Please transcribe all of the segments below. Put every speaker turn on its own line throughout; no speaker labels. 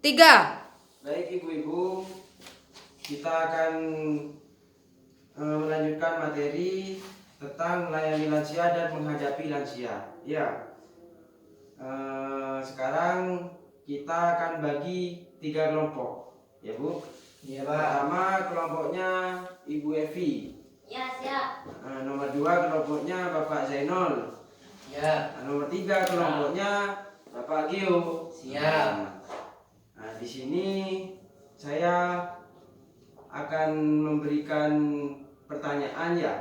3.
Baik ibu-ibu, kita akan melanjutkan materi tentang melayani lansia dan menghadapi lansia. Ya, sekarang kita akan bagi 3 kelompok, ya Bu.
Iya Pak.
Pertama kelompoknya Ibu Evi.
Ya, siap.
Nomor 2 kelompoknya Bapak Zainul.
Ya.
Nomor 3 kelompoknya Bapak Gio.
Siap.
Nah, di sini saya akan memberikan pertanyaan ya.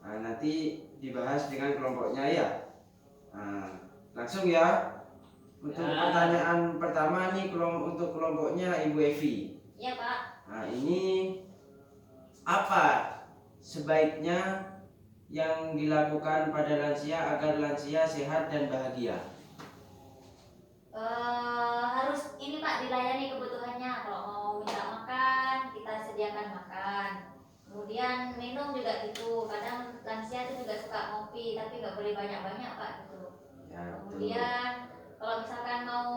Nah, nanti dibahas dengan kelompoknya ya. Nah, langsung ya. Untuk pertanyaan pertama nih untuk kelompoknya Ibu Evi.
Ya, Pak.
Nah, ini apa sebaiknya yang dilakukan pada lansia agar lansia sehat dan bahagia?
Harus ini Pak, dilayani kebutuhannya. Kalau mau minta makan, kita sediakan makan. Kemudian minum juga gitu. Kadang lansia itu juga suka ngopi, tapi nggak boleh banyak-banyak Pak gitu.
Ya,
Kemudian kalau misalkan mau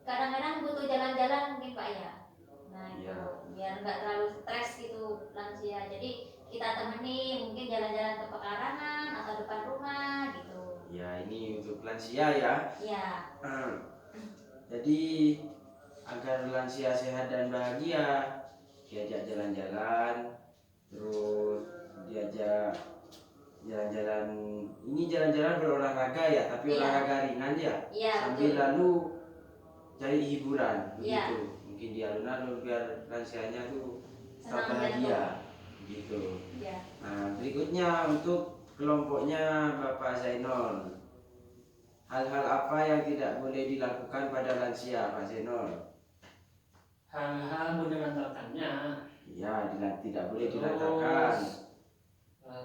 kadang-kadang butuh jalan-jalan mungkin Pak ya. Nah itu biar nggak terlalu stres gitu lansia. Jadi kita temani mungkin jalan-jalan ke pekarangan atau depan rumah gitu.
Ya, ini untuk lansia ya.
Iya.
Jadi agar lansia sehat dan bahagia, diajak jalan-jalan, terus diajak jalan-jalan. Ini jalan-jalan berolahraga ya, tapi
Iya.
olahraga ringan ya.
Iya,
Sambil
betul.
lalu cari hiburan,
Iya.
begitu. Mungkin di alun-alun biar lansianya tuh tetap
Senang
bahagia, gitu.
Iya.
Nah, berikutnya untuk kelompoknya Bapak Zainul. Hal-hal apa yang tidak boleh dilakukan pada lansia, Pak Zainul?
Hal-hal menyelenggarakannya
Ya, tidak boleh dilantarkan,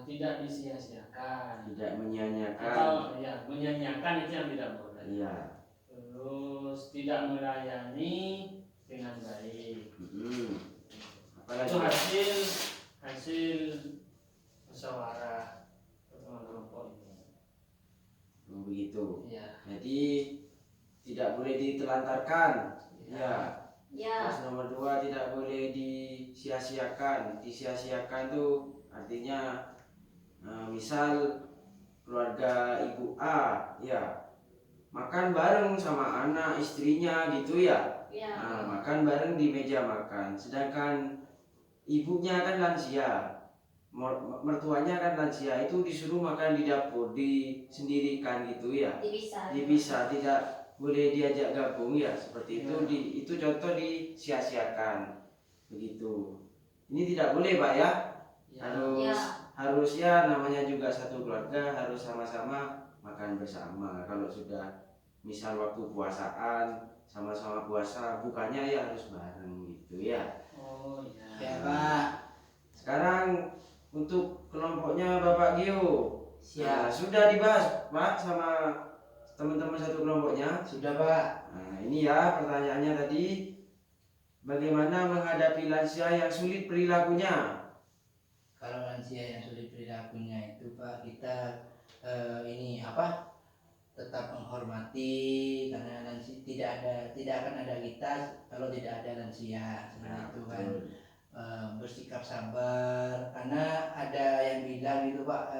tidak disia-siakan
tidak menyia-nyiakan.
atau ya menyanyiakan itu yang tidak boleh.
Iya.
Terus tidak melayani dengan baik.
Apalagi?
Itu hasil musyawarah pertemuan kelompok ini.
Begitu.
Ya.
Jadi tidak boleh ditelantarkan. Ya.
Ya.
Terus nomor 2 tidak boleh disia-siakan. Disia-siakan tuh artinya misal keluarga ibu A ya makan bareng sama anak istrinya gitu ya.
Ya.
Makan bareng di meja makan. Sedangkan ibunya kan lansia, mertuanya kan lansia, itu disuruh makan di dapur, disendirikan gitu ya. Dipisah, tidak boleh diajak gabung ya, seperti itu. Itu contoh disia-siakan begitu. Ini tidak boleh Pak ya. Harus ya, namanya juga satu keluarga, harus sama-sama makan bersama. Kalau sudah misal waktu puasaan sama-sama puasa, bukannya ya harus bareng gitu ya.
Oh ya.
Ya Pak.
Sekarang untuk kelompoknya Bapak Gio.
Siap.
Sudah dibahas Pak sama teman-teman satu kelompoknya?
Sudah Pak.
Nah, ini ya pertanyaannya tadi. Bagaimana menghadapi lansia yang sulit perilakunya?
Kalau lansia yang sulit perilakunya itu Pak, kita tetap menghormati, karena lansia tidak akan ada kita kalau tidak ada lansia. Itu kan bersikap sabar, karena ada yang bilang gitu Pak,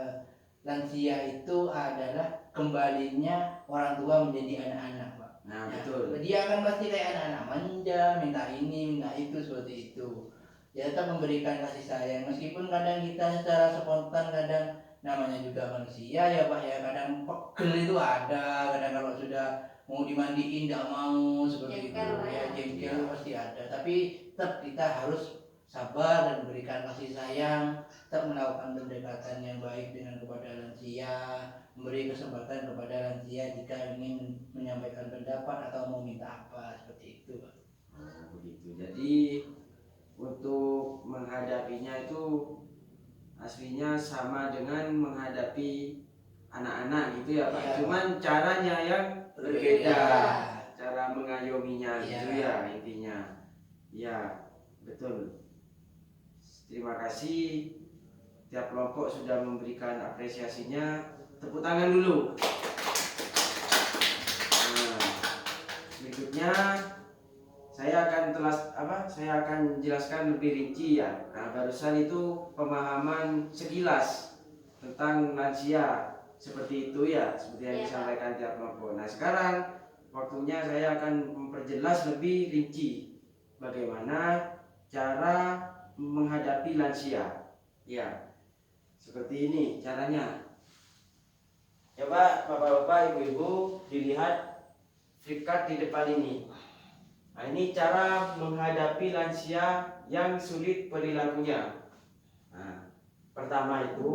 lansia itu adalah kembalinya orang tua menjadi anak-anak Pak.
Nah, betul.
Dia akan pasti kayak anak-anak, manja, minta ini, minta itu, seperti itu. Ya, tetap memberikan kasih sayang, meskipun kadang kita secara spontan, kadang namanya juga manusia ya Pak ya, kadang pegel itu ada, kadang kalau sudah mau dimandiin tidak mau, seperti
Jengkel,
itu ya, jengkel pasti ada. Tapi tetap kita harus sabar dan memberikan kasih sayang, tetap melakukan pendekatan yang baik dengan kepada lansia, memberi kesempatan kepada lansia jika ingin menyampaikan pendapat atau mau minta apa, seperti itu Pak.
Begitu. Jadi untuk menghadapinya itu aslinya sama dengan menghadapi anak-anak gitu ya Pak.
Ya.
Cuman caranya yang berbeda, cara mengayominya gitu ya intinya. Ya, betul. Terima kasih. Tiap kelompok sudah memberikan apresiasinya. Tepuk tangan dulu. Nah, berikutnya saya akan jelaskan lebih rinci ya. Nah, barusan itu pemahaman sekilas tentang lansia seperti itu ya, seperti yang
Iya, Pak.
disampaikan tiap kelompok. Nah, sekarang waktunya saya akan memperjelas lebih rinci bagaimana cara menghadapi lansia. Ya, seperti ini caranya. Coba bapak-bapak, ibu-ibu dilihat flipchart di depan ini. Nah, ini cara menghadapi lansia yang sulit perilakunya. Nah, pertama itu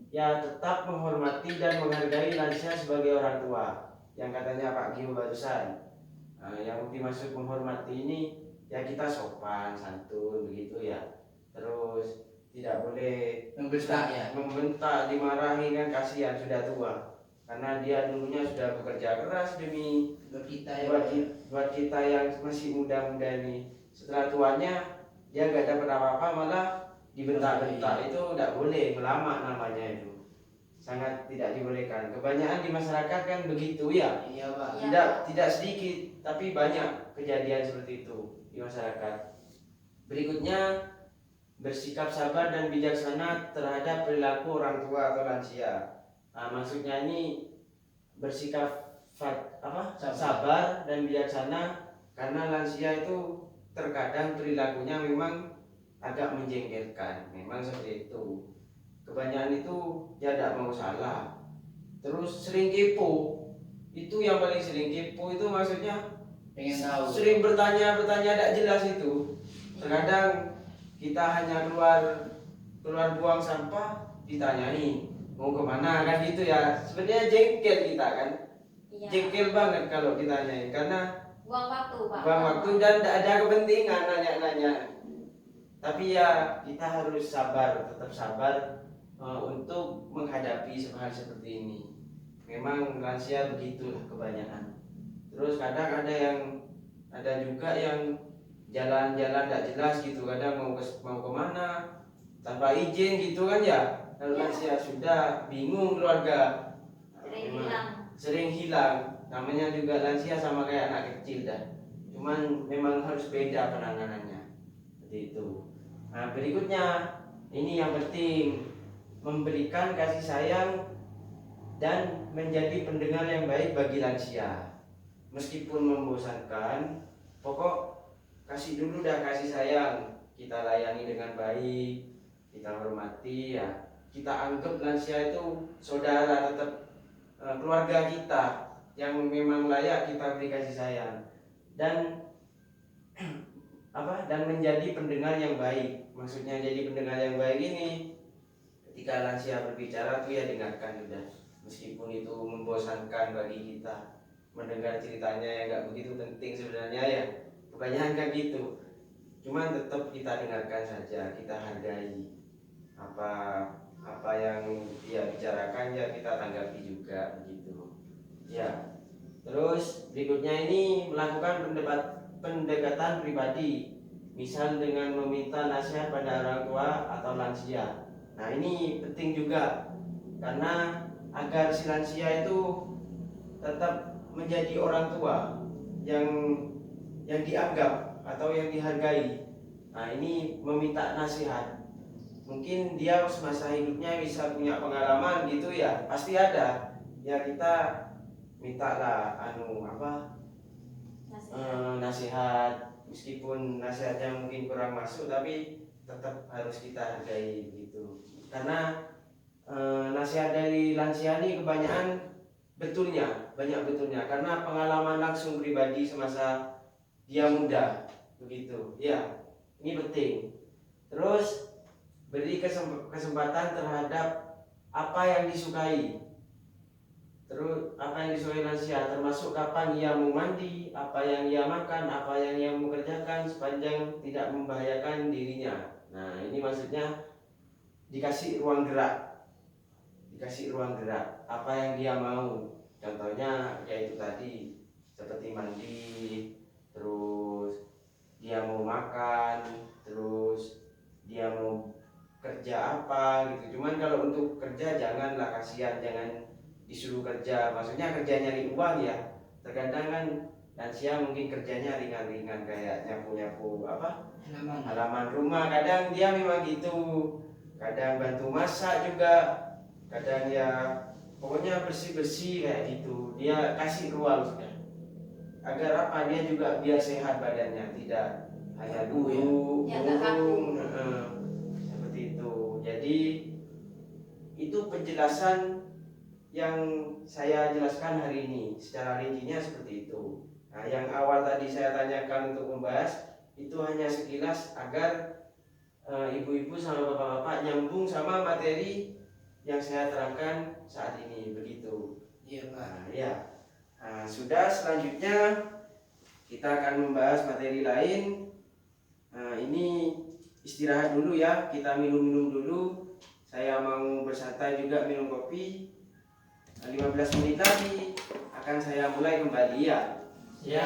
ya tetap menghormati dan menghargai lansia sebagai orang tua. Yang katanya Pak Gio barusan. Nah, yang dimaksud menghormati ini ya kita sopan, santun begitu ya. Terus tidak boleh
Membentak ya.
membentak, dimarahi, kan kasihan sudah tua. Karena dia dulunya sudah bekerja keras demi
Buat kita ya.
buat kita yang masih muda-muda ini. Setelah tuanya dia nggak dapat apa-apa, malah dibentak-bentak. Itu tidak boleh, melamak namanya itu. Sangat tidak dibolehkan. Kebanyakan di masyarakat kan begitu ya.
Iya Pak.
Iya.
Tidak sedikit, tapi banyak kejadian seperti itu di masyarakat. Berikutnya, bersikap sabar dan bijaksana terhadap perilaku orang tua atau lansia. Nah, maksudnya ini bersikap sabar dan bijaksana karena lansia itu terkadang perilakunya memang agak menjengkelkan, memang seperti itu. Kebanyakan itu ya tidak mau salah. Terus sering kepo, itu yang paling sering kepo itu maksudnya
Pengen tahu.
sering bertanya tidak jelas itu. Terkadang kita hanya keluar buang sampah ditanyai mau kemana kan gitu ya. Sebenarnya jengkel kita kan.
Iya.
Jengkel banget kalau ditanyain karena
Buang waktu, Pak.
buang waktu dan tidak ada kepentingan nanya-nanya. Tapi ya kita harus sabar, tetap sabar untuk menghadapi hal seperti ini. Memang lansia begitulah kebanyakan. Terus kadang ada juga yang jalan-jalan tidak jelas gitu, kadang mau kemana tanpa izin gitu kan ya. Kalau lansia sudah bingung keluarga, sering hilang. Namanya juga lansia sama kayak anak kecil dah. Cuman memang harus beda penanganannya seperti itu. Nah, berikutnya ini yang penting, memberikan kasih sayang dan menjadi pendengar yang baik bagi lansia. Meskipun membosankan, pokok kasih dulu dah kasih sayang. Kita layani dengan baik, kita hormati ya. Kita anggap lansia itu saudara, tetap keluarga kita yang memang layak kita beri kasih sayang. Dan dan menjadi pendengar yang baik. Maksudnya jadi pendengar yang baik ini ketika lansia berbicara tuh ya dengarkan sudah. Meskipun itu membosankan bagi kita, mendengar ceritanya yang nggak begitu penting sebenarnya ya, kebanyakan kan gitu. Cuman tetap kita dengarkan saja, kita hargai apa yang dia bicarakan ya kita tanggapi juga begitu. Ya. Terus berikutnya ini melakukan pendekatan pribadi, misal dengan meminta nasihat pada orang tua atau lansia. Nah, ini penting juga karena agar si lansia itu tetap menjadi orang tua yang dianggap atau yang dihargai. Nah, ini meminta nasihat. Mungkin dia semasa hidupnya bisa punya pengalaman gitu ya, pasti ada. Ya kita mintalah nasihat, meskipun nasihatnya mungkin kurang masuk tapi tetap harus kita hargai gitu. Karena nasihat dari lansia ini kebanyakan banyak betulnya karena pengalaman langsung pribadi semasa dia muda begitu. Ya, ini penting. Terus beri kesempatan terhadap apa yang disukai. Terus apa yang disukai lansia, termasuk kapan ia mau mandi, apa yang ia makan, apa yang ia mau kerjakan sepanjang tidak membahayakan dirinya. Nah, ini maksudnya dikasih ruang gerak, apa yang dia mau. Contohnya yaitu tadi seperti mandi, terus dia mau makan, terus dia mau kerja apa gitu. Cuman kalau untuk kerja janganlah, kasihan, jangan disuruh kerja, maksudnya kerja nyari uang ya. Terkadang kan lansia mungkin kerjanya ringan-ringan kayak nyapu-nyapu
halaman.
halaman rumah, kadang dia memang gitu, kadang bantu masak juga, kadang ya pokoknya bersih-bersih kayak gitu. Dia kasih ruang agar apa, dia juga biar sehat badannya, tidak hanya duduk
Ya, nggak kaku.
murung, seperti itu. Jadi itu penjelasan yang saya jelaskan hari ini secara rincinya seperti itu. Nah, yang awal tadi saya tanyakan untuk membahas itu hanya sekilas agar ibu-ibu sama bapak-bapak nyambung sama materi yang saya terangkan saat ini, begitu.
Iya Pak.
Nah, ya. Nah, sudah, selanjutnya kita akan membahas materi lain. Nah, ini istirahat dulu ya, kita minum-minum dulu. Saya mau bersantai juga, minum kopi. 15 menit lagi akan saya mulai kembali ya.
Ya.